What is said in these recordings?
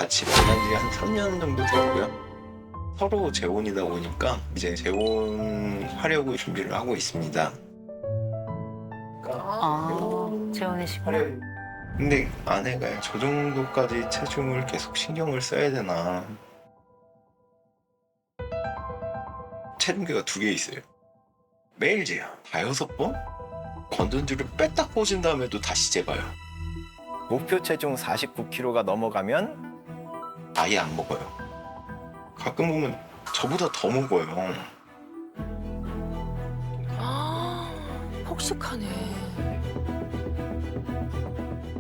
같이 만난 지 한 3년 정도 됐고요. 서로 재혼이다 보니까 이제 재혼하려고 준비를 하고 있습니다. 재혼이시구나. 근데 아내가 저 정도까지 체중을 계속 신경을 써야 되나. 체중계가 2개 있어요. 매일 재요. 5-6번? 건전지를 뺐다 꽂은 다음에도 다시 재봐요. 목표 체중 49kg가 넘어가면 아예 안 먹어요. 가끔 보면 저보다 더 먹어요. 폭식하네.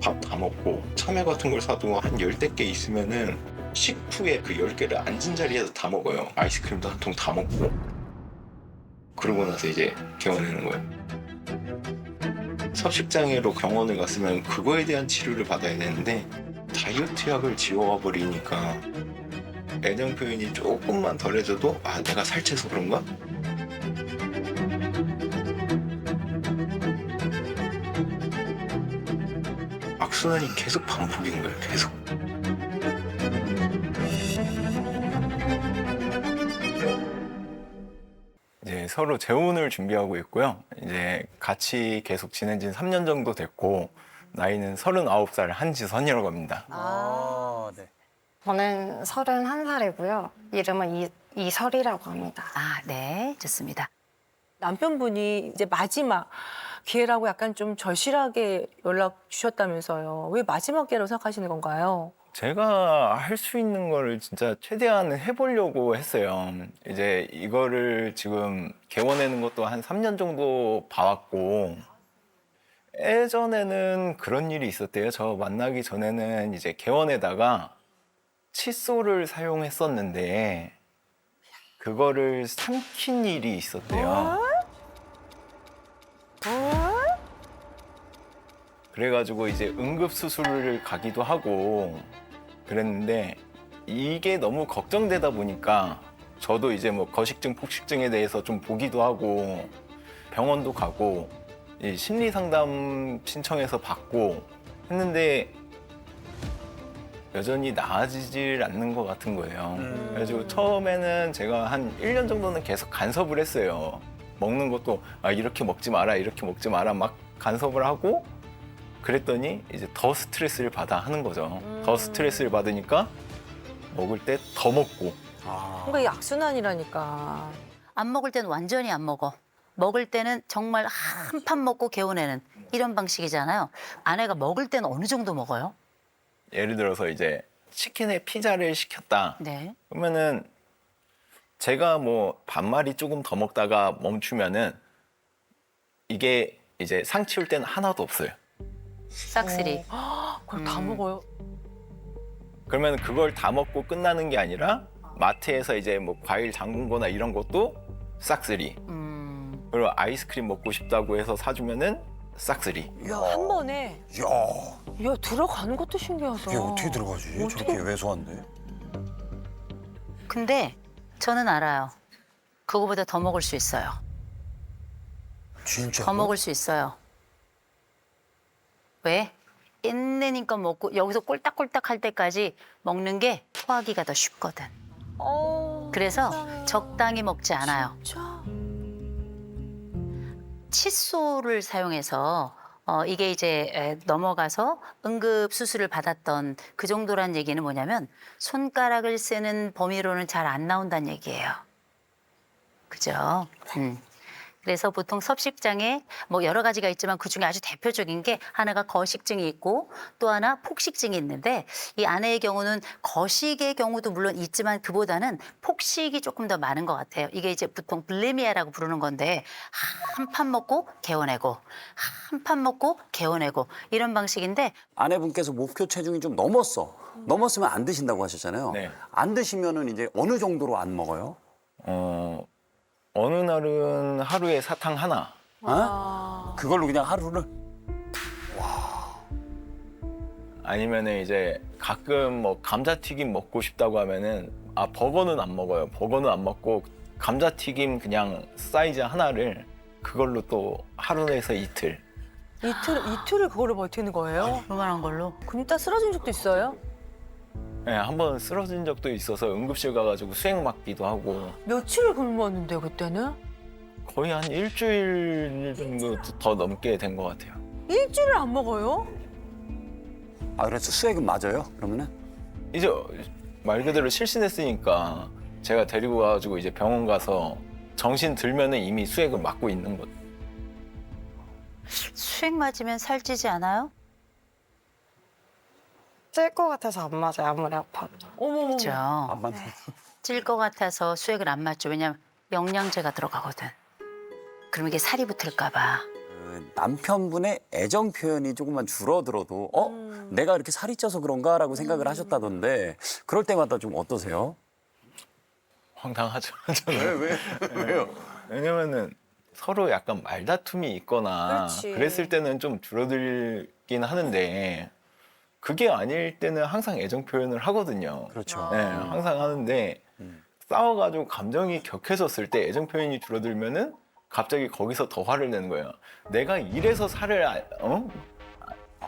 밥 다 먹고 참외 같은 걸 사도 한 10개 있으면은 식후에 그 10개를 앉은 자리에서 다 먹어요. 아이스크림도 한 통 다 먹고. 그러고 나서 이제 개원하는 거예요. 섭식장애로 병원을 갔으면 그거에 대한 치료를 받아야 되는데 다이어트 약을 지워와 버리니까 애정 표현이 조금만 덜해져도 아 내가 살쪄서 그런가? 악순환이 계속 반복인 거예요. 계속. 이제 서로 재혼을 준비하고 있고요. 이제 같이 계속 지낸 지 3년 정도 됐고 나이는 39살 한지선이라고 합니다. 네. 저는 31살이고요. 이름은 이설이라고 합니다. 아, 네, 좋습니다. 남편분이 이제 마지막 기회라고 약간 좀 절실하게 연락 주셨다면서요. 왜 마지막 기회라고 생각하시는 건가요? 제가 할 수 있는 거를 진짜 최대한 해보려고 했어요. 이제 이거를 지금 개원하는 것도 한 3년 정도 봐왔고 예전에는 그런 일이 있었대요. 저 만나기 전에는 이제 개원에다가 칫솔을 사용했었는데 그거를 삼킨 일이 있었대요. 그래가지고 이제 응급수술을 가기도 하고 그랬는데 이게 너무 걱정되다 보니까 저도 이제 뭐 거식증, 폭식증에 대해서 좀 보기도 하고 병원도 가고 이 심리상담 신청해서 받고 했는데 여전히 나아지질 않는 것 같은 거예요. 그래가지고 처음에는 제가 한 1년 정도는 계속 간섭을 했어요. 먹는 것도 아, 이렇게 먹지 마라, 이렇게 먹지 마라 막 간섭을 하고 그랬더니 이제 더 스트레스를 받아 하는 거죠. 더 스트레스를 받으니까 먹을 때 더 먹고. 뭔가 이 악순환이라니까. 안 먹을 때는 완전히 안 먹어. 먹을 때는 정말 한 판 먹고 개운해는 이런 방식이잖아요. 아내가 먹을 때는 어느 정도 먹어요? 예를 들어서 이제 치킨에 피자를 시켰다. 네. 그러면은 제가 뭐 반마리 조금 더 먹다가 멈추면은 이게 이제 상 치울 때는 하나도 없어요. 싹쓸이. 그걸 다 먹어요? 그러면 그걸 다 먹고 끝나는 게 아니라 마트에서 이제 뭐 과일 담근 거나 이런 것도 싹쓸이. 그리고 아이스크림 먹고 싶다고 해서 사주면은 싹쓸이. 한 번에. 야, 야, 들어가는 것도 신기하다. 이게 어떻게 들어가지? 어떻게- 저렇게 왜소한데? 근데 저는 알아요. 그거보다 더 먹을 수 있어요. 진짜? 더 먹을 수 있어요. 왜? 있는 힘껏 먹고 여기서 꼴딱꼴딱 할 때까지 먹는 게 토하기가 더 쉽거든. 그래서 적당히 먹지 않아요. 진짜. 칫솔을 사용해서 이게 이제 넘어가서 응급 수술을 받았던 그 정도란 얘기는 뭐냐면 손가락을 쓰는 범위로는 잘 안 나온다는 얘기예요. 그죠? 그래서 보통 섭식장애 뭐 여러 가지가 있지만 그중에 아주 대표적인 게 하나가 거식증이 있고 또 하나 폭식증이 있는데 이 아내의 경우는 거식의 경우도 물론 있지만 그보다는 폭식이 조금 더 많은 것 같아요. 이게 이제 보통 불레미아라고 부르는 건데 한 판 먹고 개워내고 한 판 먹고 개워내고 이런 방식인데 아내분께서 목표 체중이 좀 넘었어. 넘었으면 안 드신다고 하셨잖아요. 네. 안 드시면은 이제 어느 정도로 안 먹어요? 어느 날은 하루에 사탕 하나. 그걸로 그냥 하루를? 아니면은 이제 가끔 뭐 감자튀김 먹고 싶다고 하면은 아 버거는 안 먹어요. 버거는 안 먹고 감자튀김 그냥 사이즈 하나를 그걸로 또 하루에서 이틀. 이틀을 그걸로 버티는 거예요? 요만한 걸로. 근육 다 쓰러진 적도 있어요? 네, 한번 쓰러진 적도 있어서 응급실 가가지고 수액 맞기도 하고 며칠을 굶었는데 그때는? 거의 한 일주일 정도 더 넘게 된 것 같아요. 일주일을 안 먹어요? 아, 그래서 수액은 맞아요? 그러면은? 이제 말 그대로 실신했으니까 제가 데리고 가가지고 이제 병원 가서 정신 들면은 이미 수액을 맞고 있는 거죠. 수액 맞으면 살찌지 않아요? 찔 것 같아서 안 맞아요. 아무리 아파도. 어머머. 그렇죠. 안 맞네. 찔 것 같아서 수액을 안 맞죠. 왜냐면 영양제가 들어가거든. 그럼 이게 살이 붙을까 봐. 그 남편분의 애정 표현이 조금만 줄어들어도 내가 이렇게 살이 쪄서 그런가라고 생각을 하셨다던데 그럴 때마다 좀 어떠세요? 황당하죠. 저는. 왜요? 왜냐면은 서로 약간 말다툼이 있거나 그렇지. 그랬을 때는 좀 줄어들긴 하는데 그게 아닐 때는 항상 애정 표현을 하거든요. 그렇죠. 네, 항상 하는데 싸워가지고 감정이 격해졌을 때 애정 표현이 줄어들면은 갑자기 거기서 더 화를 내는 거예요. 내가 이래서 살을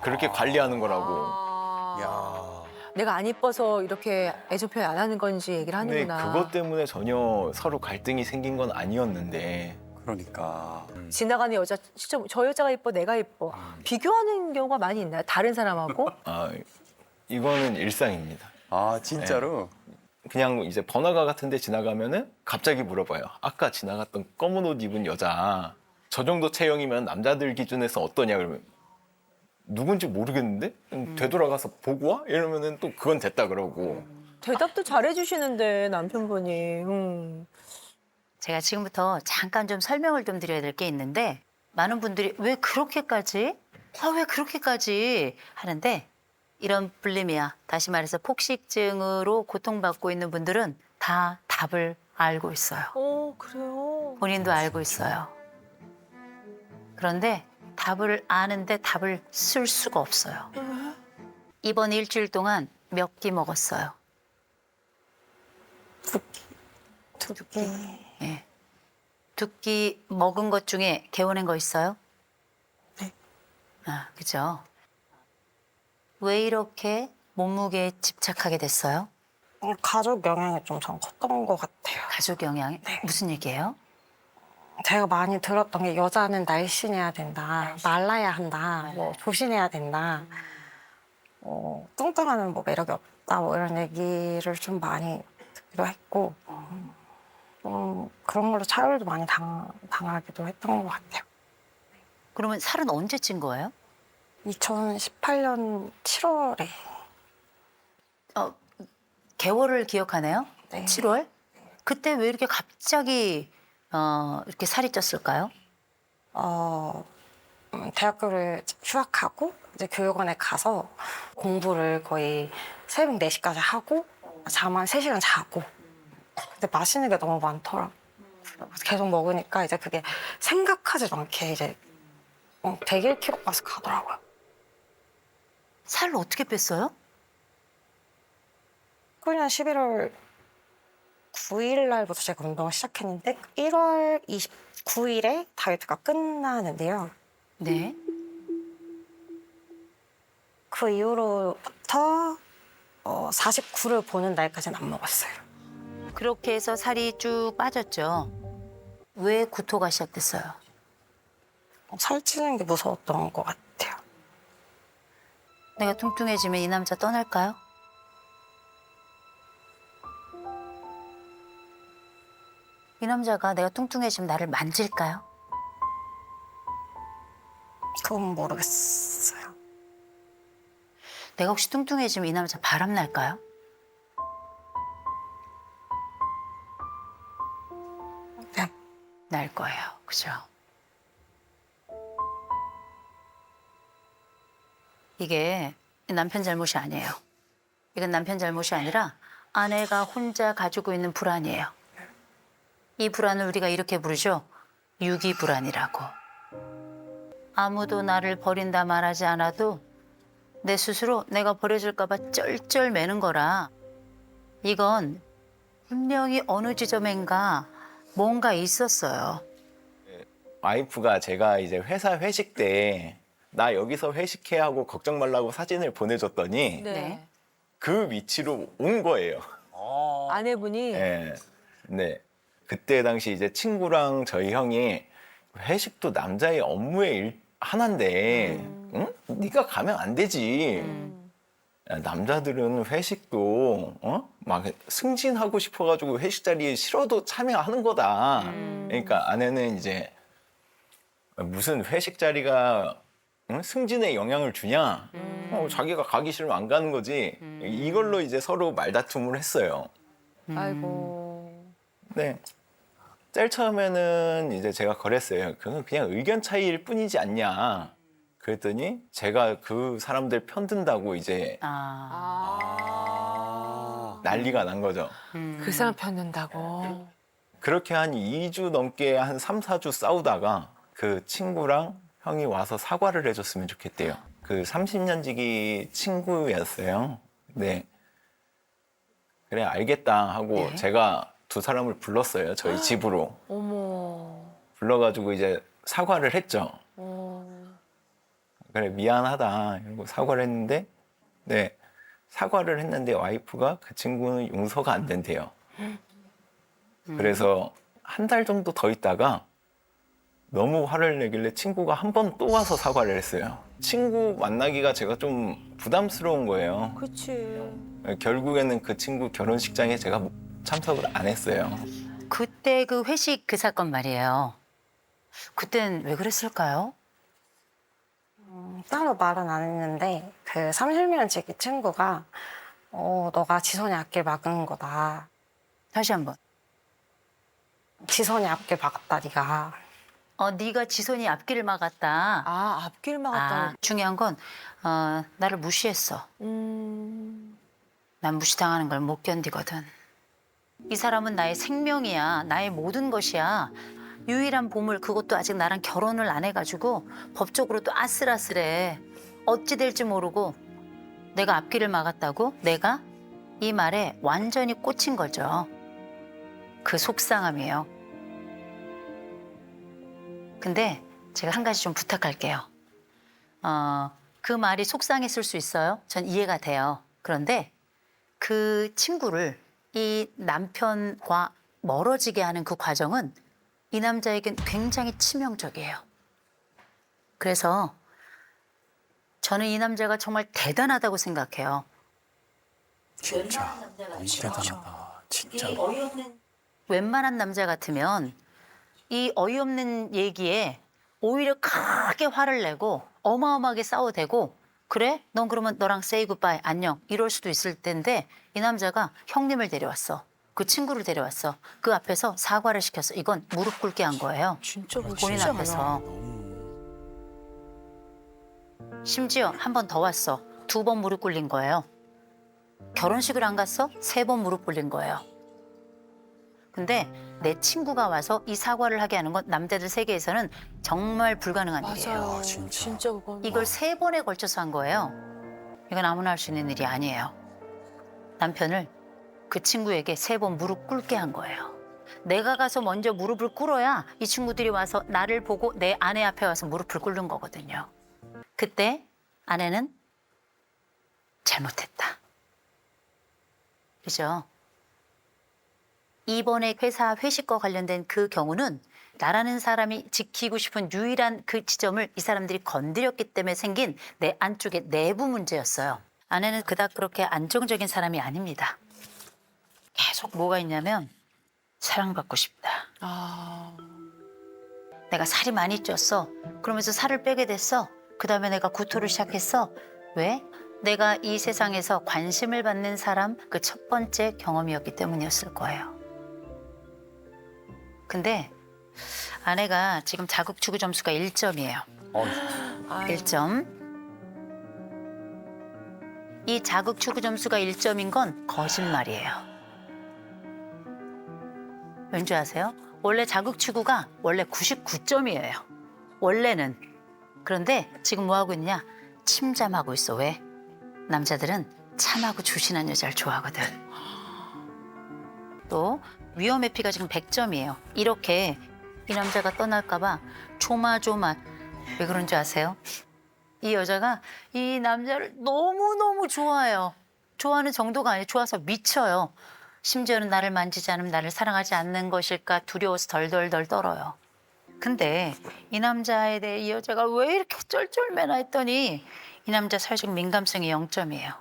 그렇게 관리하는 거라고. 아. 야. 내가 안 이뻐서 이렇게 애정 표현 안 하는 건지 얘기를 근데 하는구나. 그것 때문에 전혀 서로 갈등이 생긴 건 아니었는데 그러니까. 지나가는 여자 진짜 저 여자가 이뻐 내가 이뻐 비교하는 경우가 많이 있나요? 다른 사람하고? 이거는 일상입니다. 아, 진짜로? 그냥 이제 번화가 같은 데 지나가면은 갑자기 물어봐요. 아까 지나갔던 검은 옷 입은 여자 저 정도 체형이면 남자들 기준에서 어떠냐 그러면 누군지 모르겠는데 되돌아가서 보고 와? 이러면은 또 그건 됐다 그러고. 대답도 잘해주시는데 남편분이. 제가 지금부터 잠깐 좀 설명을 좀 드려야 될 게 있는데 많은 분들이 왜 그렇게까지? 왜 그렇게까지? 하는데 이런 불리미아, 다시 말해서 폭식증으로 고통받고 있는 분들은 다 답을 알고 있어요. 그래요. 본인도 알고 있어요. 그런데 답을 아는데 답을 쓸 수가 없어요. 이번 일주일 동안 몇 끼 먹었어요? 두 개. 예. 두 끼 먹은 것 중에 개워낸 거 있어요? 네. 그죠? 왜 이렇게 몸무게에 집착하게 됐어요? 가족 영향이 좀 전 컸던 것 같아요. 가족 영향? 무슨 얘기예요? 제가 많이 들었던 게 여자는 날씬해야 된다, 말라야 한다, 뭐 조신해야 된다, 뚱뚱하면 뭐 매력이 없다, 뭐 이런 얘기를 좀 많이 듣기도 했고, 그런 걸로 차별도 많이 당하기도 했던 것 같아요. 그러면 살은 언제 찐 거예요? 2018년 7월에. 개월을 기억하네요? 네. 7월? 그때 왜 이렇게 갑자기 이렇게 살이 쪘을까요? 대학교를 휴학하고 이제 교육원에 가서 공부를 거의 새벽 4시까지 하고 잠 한 3시간 자고, 근데 맛있는 게 너무 많더라고요. 계속 먹으니까 이제 그게 생각하지도 않게 이제 101kg까지 가더라고요. 살을 어떻게 뺐어요? 그냥 11월 9일 날부터 제가 운동을 시작했는데 1월 29일에 다이어트가 끝나는데요. 네. 그 이후로부터 49를 보는 날까지는 안 먹었어요. 그렇게 해서 살이 쭉 빠졌죠. 왜 구토가 시작됐어요? 살찌는 게 무서웠던 것 같아요. 내가 뚱뚱해지면 이 남자 떠날까요? 이 남자가 내가 뚱뚱해지면 나를 만질까요? 그건 모르겠어요. 내가 혹시 뚱뚱해지면 이 남자 바람 날까요? 네. 날 거예요. 그죠? 이게 남편 잘못이 아니에요. 이건 남편 잘못이 아니라 아내가 혼자 가지고 있는 불안이에요. 이 불안을 우리가 이렇게 부르죠. 유기불안이라고. 아무도 나를 버린다 말하지 않아도 내 스스로 내가 버려질까 봐 쩔쩔매는 거라. 이건 분명히 어느 지점인가 뭔가 있었어요. 와이프가 제가 이제 회사 회식 때 나 여기서 회식해 하고 걱정 말라고 사진을 보내줬더니 네. 그 위치로 온 거예요. 아내분이 네. 네. 그때 당시 이제 친구랑 저희 형이 회식도 남자의 업무의 하나인데, 응? 네가 가면 안 되지. 남자들은 회식도 막 승진하고 싶어가지고 회식 자리에 싫어도 참여하는 거다. 그러니까 아내는 이제 무슨 회식 자리가 승진에 영향을 주냐? 자기가 가기 싫으면 안 가는 거지. 이걸로 이제 서로 말다툼을 했어요. 아이고. 네. 제일 처음에는 이제 제가 그랬어요. 그건 그냥 의견 차이일 뿐이지 않냐. 그랬더니 제가 그 사람들 편든다고 이제 난리가 난 거죠. 그 사람 편든다고. 그렇게 한 2주 넘게 한 3, 4주 싸우다가 그 친구랑 형이 와서 사과를 해줬으면 좋겠대요. 그 30년 지기 친구였어요. 네. 그래 알겠다 하고 네. 제가 두 사람을 불렀어요. 저희 집으로. 어머. 불러가지고 이제 사과를 했죠. 그래 미안하다 이러고 사과를 했는데 네 사과를 했는데 와이프가 그 친구는 용서가 안 된대요. 그래서 한 달 정도 더 있다가 너무 화를 내길래 친구가 한 번 또 와서 사과를 했어요. 친구 만나기가 제가 좀 부담스러운 거예요. 그치. 결국에는 그 친구 결혼식장에 제가 참석을 안 했어요. 그때 그 회식 그 사건 말이에요. 그땐 왜 그랬을까요? 따로 말은 안 했는데 그 30년 지기 친구가 너가 지선이 앞길 막은 거다. 다시 한번. 지선이 앞길 막았다 네가. 네가 지선이 앞길을 막았다. 아, 앞길 막았다. 중요한 건 나를 무시했어. 난 무시당하는 걸 못 견디거든. 이 사람은 나의 생명이야. 나의 모든 것이야. 유일한 보물 그것도 아직 나랑 결혼을 안 해가지고 법적으로도 아슬아슬해. 어찌 될지 모르고 내가 앞길을 막았다고? 내가? 이 말에 완전히 꽂힌 거죠. 그 속상함이에요. 근데 제가 한 가지 좀 부탁할게요. 그 말이 속상했을 수 있어요. 전 이해가 돼요. 그런데 그 친구를 이 남편과 멀어지게 하는 그 과정은 이 남자에겐 굉장히 치명적이에요. 그래서 저는 이 남자가 정말 대단하다고 생각해요. 진짜 너무 대단하다. 진짜. 웬만한 남자 같으면 이 어이없는 얘기에 오히려 크게 화를 내고 어마어마하게 싸워대고 그래? 넌 그러면 너랑 say goodbye, 안녕 이럴 수도 있을 텐데 이 남자가 형님을 데려왔어. 그 친구를 데려왔어. 그 앞에서 사과를 시켰어. 이건 무릎 꿇게 한 거예요. 진짜 본인 앞에서. 심지어 한 번 더 왔어. 2번 무릎 꿇린 거예요. 결혼식을 안 갔어? 3번 무릎 꿇린 거예요. 근데 내 친구가 와서 이 사과를 하게 하는 건 남자들 세계에서는 정말 불가능한 일이에요. 맞아요. 아, 진짜. 진짜 그건. 이걸 3번에 걸쳐서 한 거예요. 이건 아무나 할 수 있는 일이 아니에요. 남편을 그 친구에게 3번 무릎 꿇게 한 거예요. 내가 가서 먼저 무릎을 꿇어야 이 친구들이 와서 나를 보고 내 아내 앞에 와서 무릎을 꿇는 거거든요. 그때 아내는 잘못했다. 그죠? 이번에 회사 회식과 관련된 그 경우는 나라는 사람이 지키고 싶은 유일한 그 지점을 이 사람들이 건드렸기 때문에 생긴 내 안쪽의 내부 문제였어요. 아내는 그닥 그렇게 안정적인 사람이 아닙니다. 계속 뭐가 있냐면 사랑받고 싶다. 내가 살이 많이 쪘어. 그러면서 살을 빼게 됐어. 그다음에 내가 구토를 시작했어. 왜? 내가 이 세상에서 관심을 받는 사람 그 첫 번째 경험이었기 때문이었을 거예요. 근데 아내가 지금 자극추구 점수가 1점이에요. 1점. 이 자극추구 점수가 1점인 건 거짓말이에요. 왠지 아세요? 원래 자극추구가 원래 99점이에요. 원래는. 그런데 지금 뭐 하고 있냐? 침잠하고 있어. 왜? 남자들은 참하고 조신한 여자를 좋아하거든. 또 위험 회피가 지금 100점이에요. 이렇게 이 남자가 떠날까 봐 조마조마. 왜 그런지 아세요? 이 여자가 이 남자를 너무너무 좋아해요. 좋아하는 정도가 아니에요. 좋아서 미쳐요. 심지어는 나를 만지지 않으면 나를 사랑하지 않는 것일까 두려워서 덜덜덜 떨어요. 근데 이 남자에 대해 이 여자가 왜 이렇게 쩔쩔매나 했더니 이 남자 사회적 민감성이 0점이에요.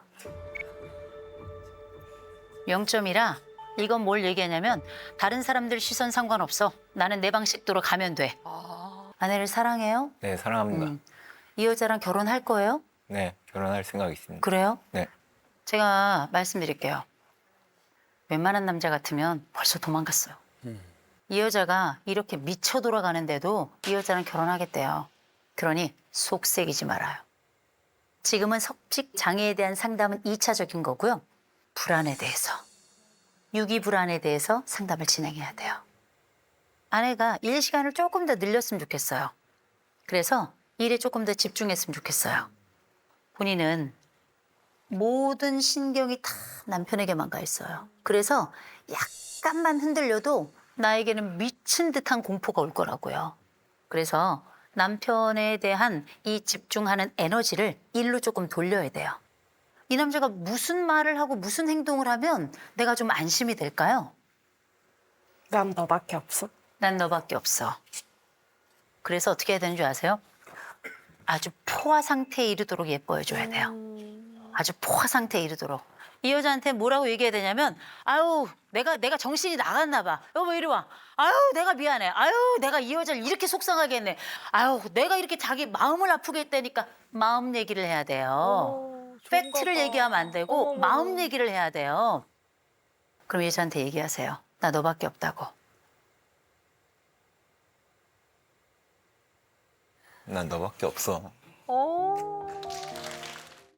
0점이라 이건 뭘 얘기하냐면 다른 사람들 시선 상관없어. 나는 내 방식대로 가면 돼. 아내를 사랑해요? 네, 사랑합니다. 이 여자랑 결혼할 거예요? 네, 결혼할 생각이 있습니다. 그래요? 네. 제가 말씀드릴게요. 웬만한 남자 같으면 벌써 도망갔어요. 이 여자가 이렇게 미쳐 돌아가는데도 이 여자랑 결혼하겠대요. 그러니 속색이지 말아요. 지금은 석식 장애에 대한 상담은 2차적인 거고요. 불안에 대해서, 유기 불안에 대해서 상담을 진행해야 돼요. 아내가 일 시간을 조금 더 늘렸으면 좋겠어요. 그래서 일에 조금 더 집중했으면 좋겠어요. 본인은 모든 신경이 다 남편에게만 가 있어요. 그래서 약간만 흔들려도 나에게는 미친 듯한 공포가 올 거라고요. 그래서 남편에 대한 이 집중하는 에너지를 일로 조금 돌려야 돼요. 이 남자가 무슨 말을 하고 무슨 행동을 하면 내가 좀 안심이 될까요? 난 너밖에 없어. 난 너밖에 없어. 그래서 어떻게 해야 되는 줄 아세요? 아주 포화 상태에 이르도록 예뻐해줘야 돼요. 아주 포화 상태에 이르도록. 이 여자한테 뭐라고 얘기해야 되냐면, 아유, 내가 정신이 나갔나 봐. 여보, 이리 와. 아유, 내가 미안해. 아유, 내가 이 여자를 이렇게 속상하게 했네. 아유, 내가 이렇게 자기 마음을 아프게 했다니까. 마음 얘기를 해야 돼요. 팩트를 얘기하면 안 되고, 마음 얘기를 해야 돼요. 그럼 이 여자한테 얘기하세요. 나 너밖에 없다고. 난 너밖에 없어. 오.